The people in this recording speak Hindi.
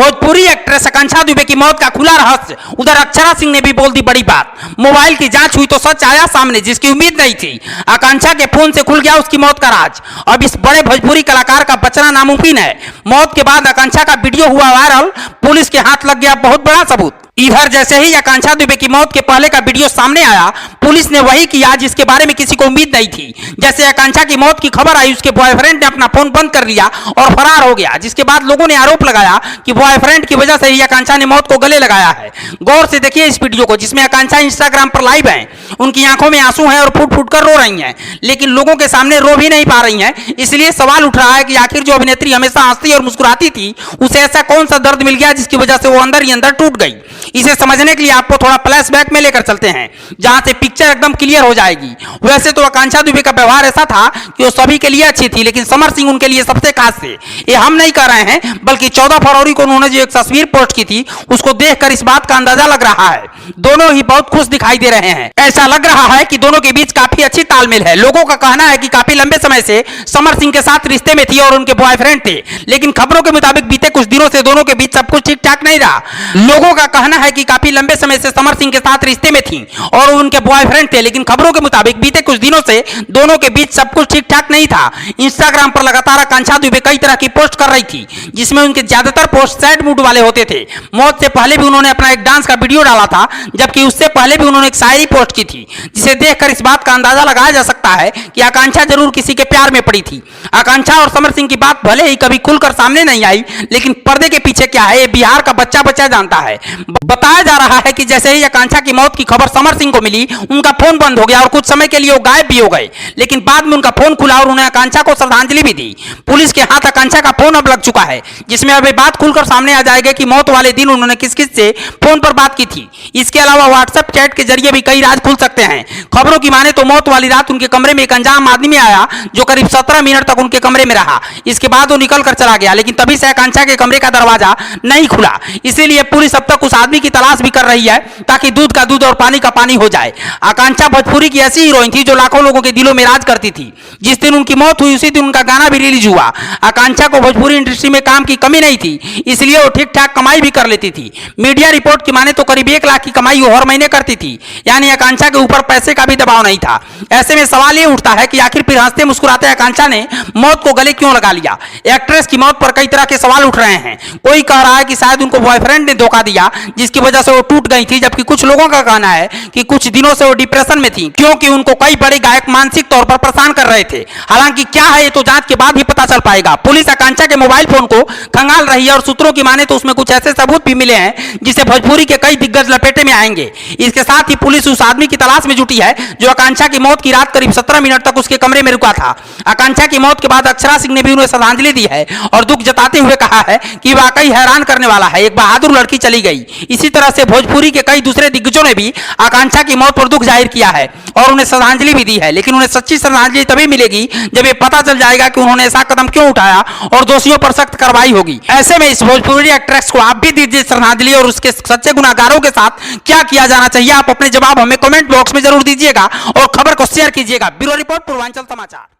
भोजपुरी एक्ट्रेस आकांक्षा दुबे की मौत का खुला रहस्य। उधर अक्षरा सिंह ने भी बोल दी बड़ी बात। मोबाइल की जांच हुई तो सच आया सामने, जिसकी उम्मीद नहीं थी। आकांक्षा के फोन से खुल गया उसकी मौत का राज। अब इस बड़े भोजपुरी कलाकार का बचना नामुमकिन है। मौत के बाद आकांक्षा का वीडियो हुआ वायरल, पुलिस के हाथ लग गया बहुत बड़ा सबूत। इधर जैसे ही आकांक्षा दुबे की मौत के पहले का वीडियो सामने आया, पुलिस ने वही किया जिसके बारे में किसी को उम्मीद नहीं थी। जैसे आकांक्षा की मौत की खबर आई, उसके बॉयफ्रेंड ने अपना फोन बंद कर लिया और फरार हो गया, जिसके बाद लोगों ने आरोप लगाया कि बॉयफ्रेंड की वजह से ही आकांक्षा ने मौत को गले लगाया है। गौर से देखिए इस वीडियो को, जिसमें आकांक्षा इंस्टाग्राम पर लाइव है। उनकी आंखों में आंसू हैं और फूट फूट कर रो रही हैं, लेकिन लोगों के सामने रो भी नहीं पा रही हैं। इसलिए सवाल उठ रहा है कि आखिर जो अभिनेत्री हमेशा हंसती और मुस्कुराती थी, उसे ऐसा कौन सा दर्द मिल गया जिसकी वजह से वो अंदर ही अंदर टूट गई। इसे समझने के लिए आपको थोड़ा फ्लैशबैक में लेकर चलते हैं, जहां से पिक्चर एकदम क्लियर हो जाएगी। वैसे तो आकांक्षा दुबे का व्यवहार ऐसा था कि वो सभी के लिए अच्छी थी, लेकिन समर सिंह उनके लिए सबसे खास थे। ये हम नहीं कह रहे हैं, बल्कि 14 फरवरी को उन्होंने जो एक तस्वीर पोस्ट की थी, उसको देखकर इस बात का अंदाजा लग रहा है। दोनों ही बहुत खुश दिखाई दे रहे हैं। ऐसा लग रहा है कि दोनों के बीच काफी अच्छी तालमेल है। लोगों का कहना है कि काफी लंबे समय से समर सिंह के साथ रिश्ते में थी और उनके बॉयफ्रेंड थे, लेकिन खबरों के मुताबिक बीते कुछ दिनों से दोनों के बीच सब कुछ ठीक ठाक नहीं रहा। लोगों का कहना है कि काफी लंबे समय से समर सिंह के साथ रिश्ते में थी और उनके बॉयफ्रेंड थे, लेकिन खबरों के मुताबिक बीते कुछ दिनों से दोनों के बीच सब कुछ ठीक ठाक नहीं था। इंस्टाग्राम पर लगातार आकांक्षा दुबे कई तरह की पोस्ट कर रही थी, जिसमें उनके ज्यादातर पोस्ट सैड मूड वाले होते थे। मौत से पहले भी उन्होंने अपना एक डांस का वीडियो डाला था, जबकि उससे पहले भी उन्होंने एक शायरी पोस्ट की थी, जिसे देखकर इस बात का अंदाजा लगाया जा सकता है कि आकांक्षा जरूर किसी के प्यार में पड़ी थी। आकांक्षा और समर सिंह की बात भले ही कभी खुलकर सामने नहीं आई, लेकिन पर्दे के पीछे क्या है, ये बिहार का बच्चा बच्चा जानता है। बताया जा रहा है कि जैसे ही आकांक्षा की मौत की खबर समर सिंह को मिली, उनका फोन बंद हो गया और कुछ समय के लिए वो गायब भी हो गए, लेकिन बाद में उनका फोन खुला और उन्हें आकांक्षा को श्रद्धांजलि भी दी। पुलिस के हाथ आकांक्षा का फोन अब लग चुका है, जिसमें अब बात खुलकर सामने आ जाएगा कि मौत वाले दिन उन्होंने किस किस से फोन पर बात की थी। इसके अलावा व्हाट्सएप चैट के जरिए भी कई राज खुल सकते हैं। खबरों की माने तो मौत वाली रात उनके कमरे में एक अनजान आदमी आया, जो करीब 17 मिनट तक उनके कमरे में रहा। इसके बाद वो निकल कर चला गया, लेकिन तभी से आकांक्षा के कमरे का दरवाजा नहीं खुला। इसीलिए पुलिस अब तक उस आदमी की तलाश भी कर रही है, ताकि दूध का दूध और पानी का पानी हो जाए। आकांक्षा भोजपुरी की ऐसी हीरोइन थी जो लाखों लोगों के दिलों में राज करती थी। जिस दिन उनकी मौत हुई, उसी दिन उनका गाना भी रिलीज हुआ। आकांक्षा को भोजपुरी इंडस्ट्री में काम की कमी नहीं थी, इसलिए वो ठीक ठाक कमाई भी कर लेती थी। मीडिया रिपोर्ट की माने तो करीब 1 लाख की कमाई वो हर महीने करती थी, यानी आकांक्षा के ऊपर पैसे का भी दबाव नहीं था। ऐसे में सवाल ये उठता है कि आखिर फिर हंसते मुस्कुराते आकांक्षा ने मौत को गले क्यों लगा लिया। एक्ट्रेस की मौत पर कई तरह के सवाल उठ रहे हैं। कोई कह रहा है कि शायद उनको बॉयफ्रेंड ने धोखा दिया, जिसकी वजह से वो टूट गई थी, जबकि कुछ लोगों का कहना है कि कुछ दिनों से वो डिप्रेशन में थी, क्योंकि उनको कई बड़े गायक मानसिक तौर पर परेशान कर रहे थे। हालांकि क्या है ये तो जांच के बाद ही पता चल पाएगा। पुलिस आकांक्षा के मोबाइल फोन को खंगाल रही है और सूत्रों की माने तो उसमें कुछ ऐसे सबूत भी मिले हैं जिसे भोजपुरी के कई दिग्गज लपेटे में आएंगे। इसके साथ ही पुलिस उस आदमी की तलाश में जुटी है जो आकांक्षा की मौत की रात करीब 17 मिनट तक उसके कमरे में रुका था। आकांक्षा की मौत के बाद अक्षरा सिंह ने भी उन्हें श्रद्धांजलि दी है और दुख जताते हुए कहा है कि वाकई हैरान करने वाला है, एक बहादुर लड़की चली गई। इसी तरह से भोजपुरी के कई दूसरे दिग्गजों ने भी आकांक्षा की मौत पर दुख जाहिर किया है और उन्हें श्रद्धांजलि भी दी है, लेकिन उन्हें सच्ची श्रद्धांजलि तभी मिलेगी जब ये पता चल जाएगा कि उन्होंने ऐसा कदम क्यों उठाया और दोषियों पर सख्त कार्रवाई होगी। ऐसे में इस भोजपुरी एक्ट्रेस को आप भी दीजिए श्रद्धांजलि और उसके सच्चे गुनाहगारों के साथ क्या किया जाना चाहिए, आप अपने जवाब हमें कमेंट बॉक्स में जरूर दीजिएगा और खबर को शेयर कीजिएगा। ब्यूरो रिपोर्ट पूर्वांचल समाचार।